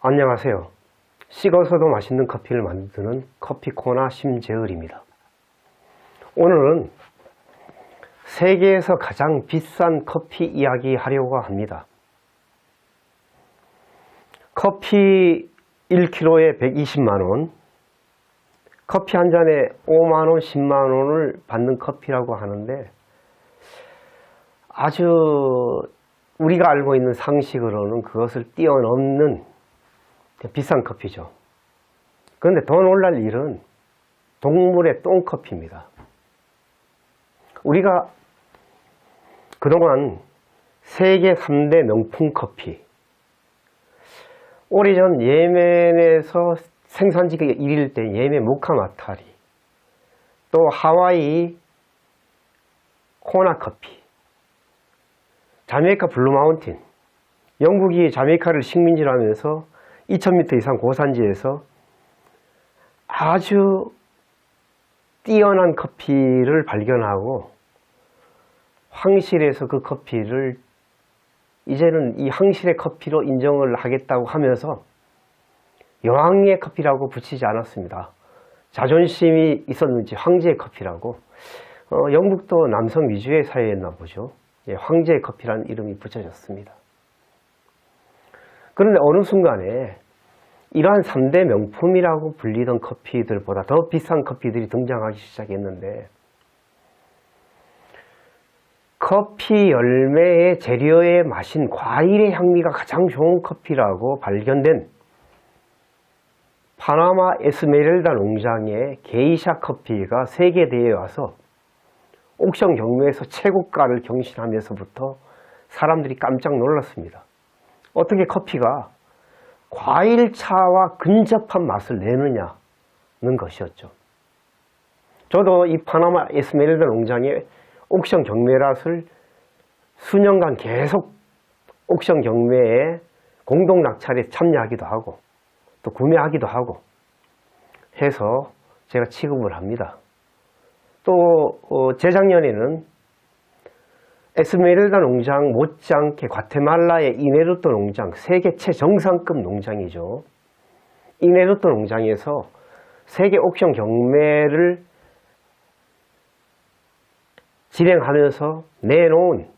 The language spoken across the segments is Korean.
안녕하세요. 식어서도 맛있는 커피를 만드는 커피코나 심재을입니다. 오늘은 세계에서 가장 비싼 커피 이야기 하려고 합니다. 커피 1kg에 120만원, 커피 한 잔에 5만원, 10만원을 받는 커피라고 하는데 아주 우리가 알고 있는 상식으로는 그것을 뛰어넘는 비싼 커피죠. 그런데 더 놀랄 일은 동물의 똥커피입니다. 우리가 그동안 세계 3대 명품 커피, 오래전 예멘에서 생산지가 1위일 때 예멘 모카마타리, 또 하와이 코나커피, 자메이카 블루마운틴, 영국이 자메이카를 식민지로 하면서 2000m 이상 고산지에서 아주 뛰어난 커피를 발견하고 황실에서 그 커피를 이제는 이 황실의 커피로 인정을 하겠다고 하면서 여왕의 커피라고 붙이지 않았습니다. 자존심이 있었는지 황제의 커피라고. 영국도 남성 위주의 사회였나 보죠. 황제의 커피라는 이름이 붙여졌습니다. 그런데 어느 순간에 이러한 3대 명품이라고 불리던 커피들보다 더 비싼 커피들이 등장하기 시작했는데, 커피 열매의 재료에 마신 과일의 향미가 가장 좋은 커피라고 발견된 파나마 에스메랄다 농장의 게이샤 커피가 세계대회에 와서 옥션 경매에서 최고가를 경신하면서부터 사람들이 깜짝 놀랐습니다. 어떻게 커피가 과일차와 근접한 맛을 내느냐는 것이었죠. 저도 이 파나마 에스메랄다 농장의 옥션 경매랏을 수년간 계속 옥션 경매에 공동 낙찰에 참여하기도 하고 또 구매하기도 하고 해서 제가 취급을 합니다. 또 재작년에는 에스메랄다 농장 못지않게 과테말라의 이네르토 농장, 세계 최정상급 농장이죠. 이네르토 농장에서 세계 옥션 경매를 진행하면서 내놓은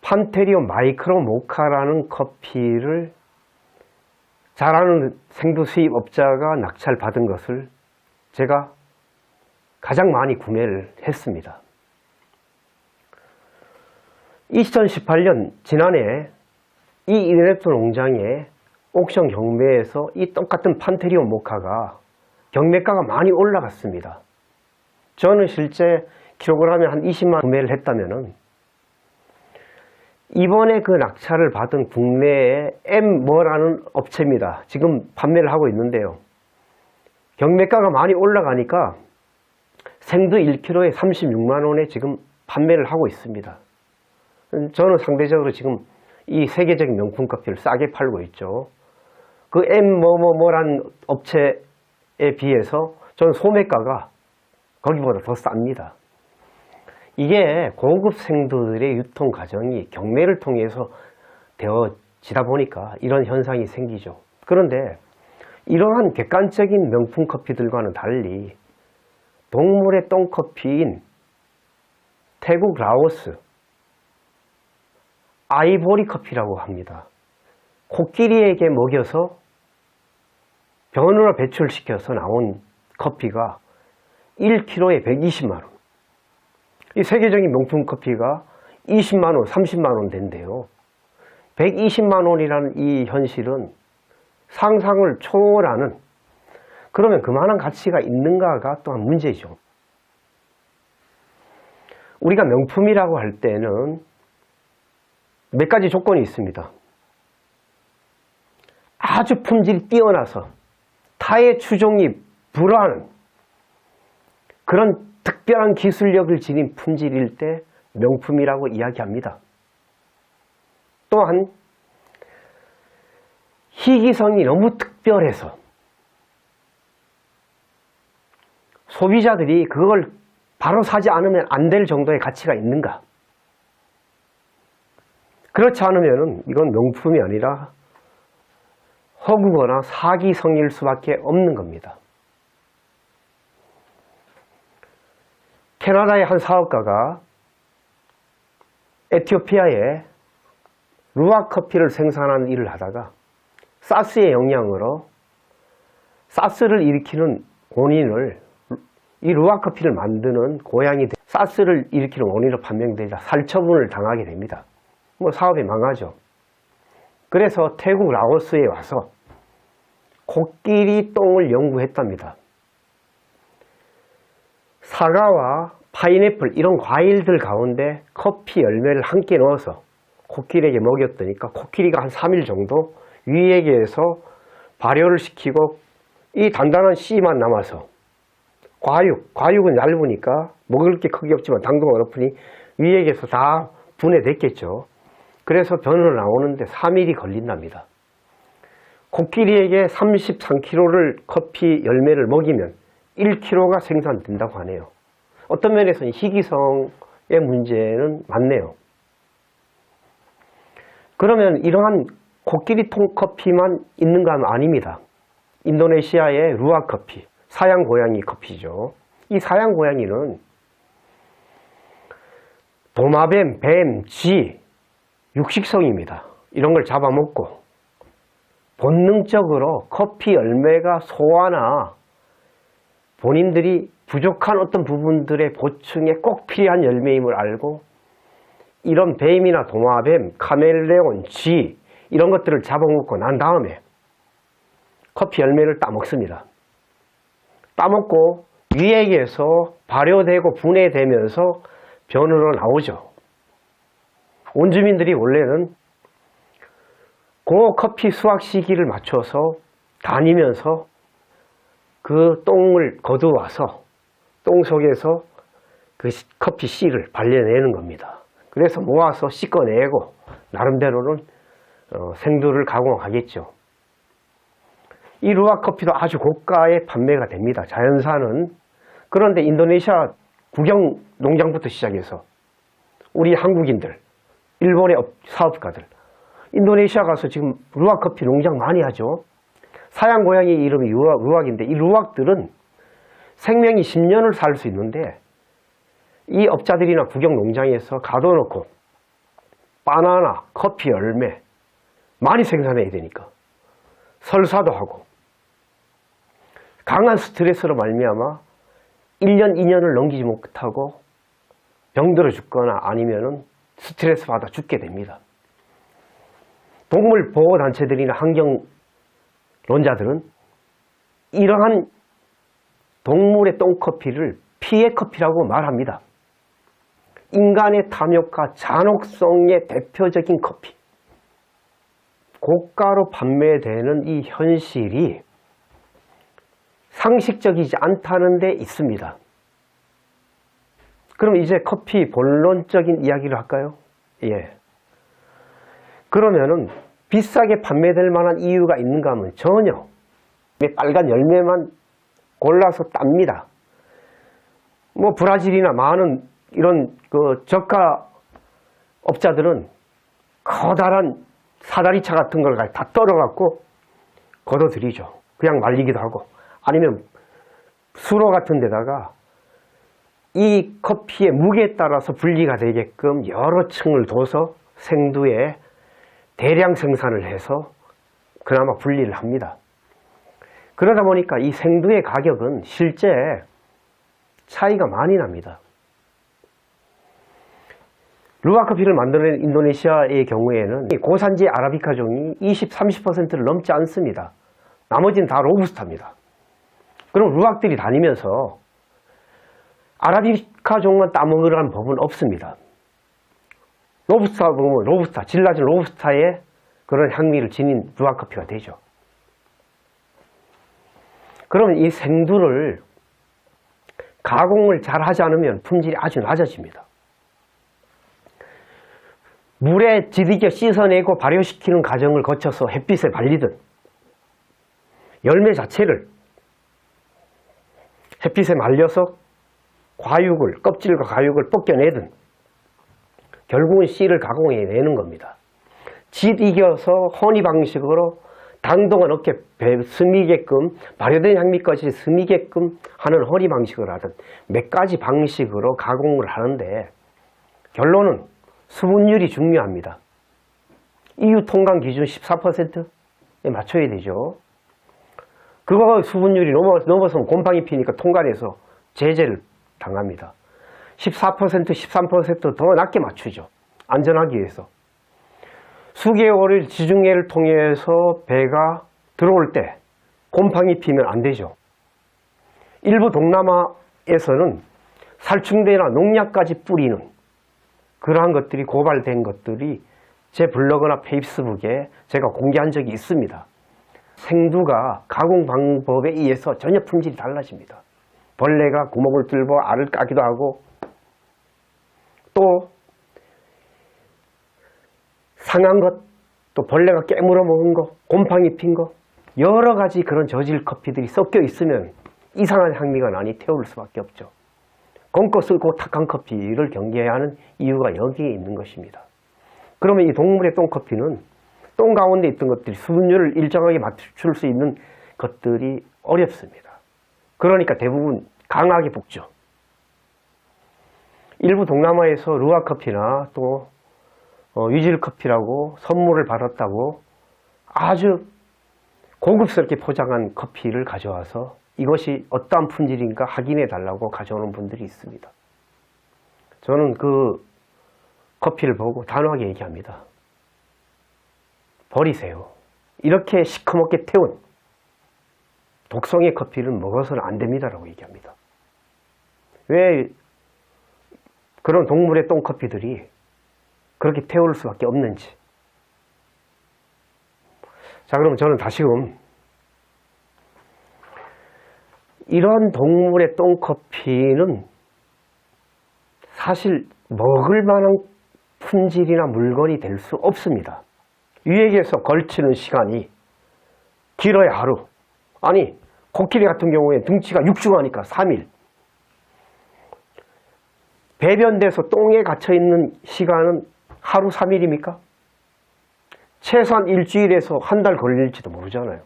판테리오 마이크로 모카라는 커피를 잘 아는 생두 수입업자가 낙찰받은 것을 제가 가장 많이 구매를 했습니다. 2018년 지난해 이 이네르토 농장의 옥션 경매에서 이 똑같은 판테리오 모카가 경매가가 많이 올라갔습니다. 저는 실제 킬로그램에 한 20만 구매를 했다면은 이번에 그 낙찰을 받은 국내의 M뭐라는 업체입니다. 지금 판매를 하고 있는데요. 경매가가 많이 올라가니까 생두 1kg에 36만원에 지금 판매를 하고 있습니다. 저는 상대적으로 지금 이 세계적인 명품 커피를 싸게 팔고 있죠. 그 M뭐뭐뭐란 업체에 비해서 저는 소매가가 거기보다 더 쌉니다. 이게 고급 생두들의 유통 과정이 경매를 통해서 되어지다 보니까 이런 현상이 생기죠. 그런데 이러한 객관적인 명품 커피들과는 달리 동물의 똥커피인 태국, 라오스, 아이보리 커피라고 합니다. 코끼리에게 먹여서 변으로 배출시켜서 나온 커피가 1kg에 120만원. 이 세계적인 명품 커피가 20만원, 30만원 된대요. 120만원이라는 이 현실은 상상을 초월하는, 그러면 그만한 가치가 있는가가 또한 문제죠. 우리가 명품이라고 할 때는 몇 가지 조건이 있습니다. 아주 품질이 뛰어나서 타의 추종이 불허하는 그런 특별한 기술력을 지닌 품질일 때 명품이라고 이야기합니다. 또한 희귀성이 너무 특별해서 소비자들이 그걸 바로 사지 않으면 안 될 정도의 가치가 있는가? 그렇지 않으면 이건 명품이 아니라 허구거나 사기성일 수밖에 없는 겁니다. 캐나다의 한 사업가가 에티오피아에 루악 커피를 생산하는 일을 하다가 사스의 영향으로 사스를 일으키는 원인을, 이 루악 커피를 만드는 고양이 사스를 일으키는 원인으로 판명되자 살처분을 당하게 됩니다. 사업이 망하죠. 그래서 태국 라오스에 와서 코끼리 똥을 연구했답니다. 사과와 파인애플 이런 과일들 가운데 커피 열매를 함께 넣어서 코끼리에게 먹였더니까 코끼리가 한 3일 정도 위액에서 발효를 시키고 이 단단한 씨만 남아서 과육은 얇으니까 먹을 게 크게 없지만 당도가 높으니 위액에서 다 분해됐겠죠. 그래서 변으로 나오는데 3일이 걸린답니다. 코끼리에게 33kg를 커피 열매를 먹이면 1kg가 생산된다고 하네요. 어떤 면에서는 희귀성의 문제는 맞네요. 그러면 이러한 코끼리 통 커피만 있는가 하면 아닙니다. 인도네시아의 루악 커피, 사양 고양이 커피죠. 이 사양 고양이는 도마뱀, 뱀, 쥐, 육식성입니다. 이런 걸 잡아먹고 본능적으로 커피 열매가 소화나 본인들이 부족한 어떤 부분들의 보충에 꼭 필요한 열매임을 알고 이런 뱀이나 도마뱀, 카멜레온, 쥐 이런 것들을 잡아먹고 난 다음에 커피 열매를 따먹습니다. 따먹고 위액에서 발효되고 분해되면서 변으로 나오죠. 온주민들이 원래는 그 커피 수확 시기를 맞춰서 다니면서 그 똥을 거두어와서 똥 속에서 그 커피 씨를 발려내는 겁니다. 그래서 모아서 씻어내고 나름대로는 생두를 가공하겠죠. 이 루악 커피도 아주 고가에 판매가 됩니다. 자연산은. 그런데 인도네시아 국영 농장부터 시작해서 우리 한국인들, 일본의 사업가들, 인도네시아 가서 지금 루악 커피 농장 많이 하죠. 사양 고양이 이름이 루악인데 이 루악들은 생명이 10년을 살 수 있는데 이 업자들이나 국영 농장에서 가둬놓고 바나나, 커피 열매 많이 생산해야 되니까 설사도 하고 강한 스트레스로 말미암아 1년, 2년을 넘기지 못하고 병들어 죽거나 아니면은 스트레스 받아 죽게 됩니다. 동물 보호단체들이나 환경론자들은 이러한 동물의 똥커피를 피해 커피라고 말합니다. 인간의 탐욕과 잔혹성의 대표적인 커피. 고가로 판매되는 이 현실이 상식적이지 않다는 데 있습니다. 그럼 이제 커피 본론적인 이야기를 할까요? 예. 그러면은 비싸게 판매될 만한 이유가 있는가 하면 전혀. 빨간 열매만 골라서 땁니다. 브라질이나 많은 이런 저가 업자들은 커다란 사다리차 같은 걸 다 떨어갖고 걷어들이죠. 그냥 말리기도 하고 아니면 수로 같은 데다가 이 커피의 무게에 따라서 분리가 되게끔 여러 층을 둬서 생두에 대량 생산을 해서 그나마 분리를 합니다. 그러다 보니까 이 생두의 가격은 실제 차이가 많이 납니다. 루악 커피를 만드는 인도네시아의 경우에는 고산지 아라비카 종이 20-30%를 넘지 않습니다. 나머지는 다 로부스타입니다. 그럼 루악들이 다니면서 아라비카 종만 따먹으라는 법은 없습니다. 로부스타 보면 로부스타, 질 낮은 로부스타의 그런 향미를 지닌 루악 커피가 되죠. 그러면 이 생두를 가공을 잘 하지 않으면 품질이 아주 낮아집니다. 물에 지디게 씻어내고 발효시키는 과정을 거쳐서 햇빛에 발리든 열매 자체를 햇빛에 말려서 껍질과 과육을 벗겨내든 결국은 씨를 가공해내는 겁니다. 짓 이겨서 혼이 방식으로 당동은 어깨 스미게끔 발효된 향미까지 스미게끔 하는 허리 방식을 하든 몇 가지 방식으로 가공을 하는데 결론은 수분율이 중요합니다. EU 통관 기준 14%에 맞춰야 되죠. 그거 수분율이 넘어서면 곰팡이 피니까 통관해서 제재를 당합니다. 14%, 13%더 낮게 맞추죠. 안전하기 위해서. 수개월을 지중해를 통해서 배가 들어올 때 곰팡이 피면 안 되죠. 일부 동남아에서는 살충제나 농약까지 뿌리는 그러한 것들이 고발된 것들이 제 블로그나 페이스북에 제가 공개한 적이 있습니다. 생두가 가공 방법에 의해서 전혀 품질이 달라집니다. 벌레가 구멍을 뚫고 알을 까기도 하고 또 상한 것, 또 벌레가 깨물어 먹은 거, 곰팡이 핀 거 여러 가지 그런 저질 커피들이 섞여 있으면 이상한 향미가 나니 태울 수밖에 없죠. 검고 쓰고 탁한 커피를 경계해야 하는 이유가 여기에 있는 것입니다. 그러면 이 동물의 똥커피는 똥 가운데 있던 것들이 수분율을 일정하게 맞출 수 있는 것들이 어렵습니다. 그러니까 대부분 강하게 볶죠. 일부 동남아에서 루아 커피나 또 위즐 커피라고 선물을 받았다고 아주 고급스럽게 포장한 커피를 가져와서 이것이 어떠한 품질인가 확인해 달라고 가져오는 분들이 있습니다. 저는 그 커피를 보고 단호하게 얘기합니다. 버리세요. 이렇게 시커멓게 태운 독성의 커피를 먹어서는 안 됩니다라고 얘기합니다. 왜 그런 동물의 똥커피들이 그렇게 태울 수밖에 없는지. 자, 그럼 저는 다시금 이런 동물의 똥커피는 사실 먹을 만한 품질이나 물건이 될 수 없습니다. 위액에서 걸치는 시간이 길어야 하루. 아니, 코끼리 같은 경우에 등치가 6주가니까 3일. 배변돼서 똥에 갇혀있는 시간은 하루 3일입니까? 최소한 일주일에서 한 달 걸릴지도 모르잖아요.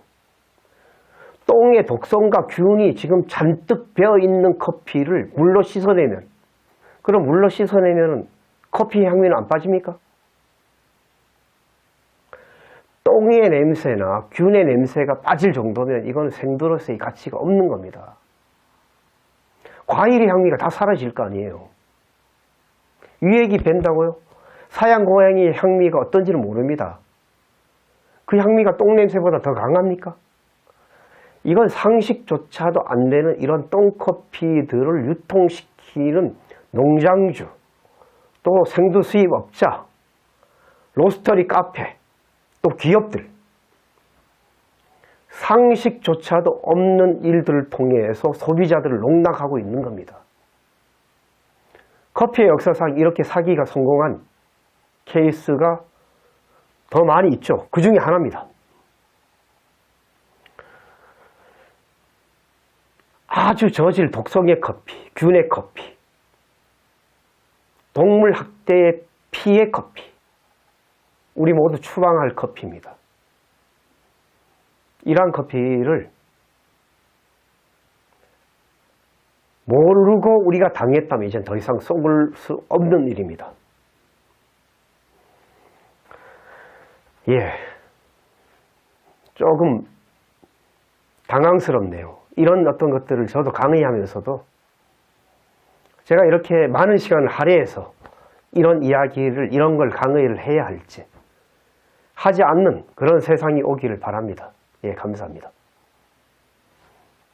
똥의 독성과 균이 지금 잔뜩 배어있는 커피를 물로 씻어내면, 그럼 물로 씻어내면 커피 향미는 안 빠집니까? 똥의 냄새나 균의 냄새가 빠질 정도면 이건 생두로서의 가치가 없는 겁니다. 과일의 향미가 다 사라질 거 아니에요. 위액이 밴다고요? 사양 고양이의 향미가 어떤지는 모릅니다. 그 향미가 똥 냄새보다 더 강합니까? 이건 상식조차도 안 되는 이런 똥커피들을 유통시키는 농장주, 또 생두 수입업자, 로스터리 카페, 또 기업들, 상식조차도 없는 일들을 통해서 소비자들을 농락하고 있는 겁니다. 커피의 역사상 이렇게 사기가 성공한 케이스가 더 많이 있죠. 그 중에 하나입니다. 아주 저질 독성의 커피, 균의 커피, 동물 학대의 피해 커피, 우리 모두 추방할 커피입니다. 이러한 커피를 모르고 우리가 당했다면 이젠 더 이상 쏘을 수 없는 일입니다. 예, 조금 당황스럽네요. 이런 어떤 것들을 저도 강의하면서도 제가 이렇게 많은 시간을 할애해서 이런 이야기를, 이런 걸 강의를 해야 할지 하지 않는 그런 세상이 오기를 바랍니다. 예, 감사합니다.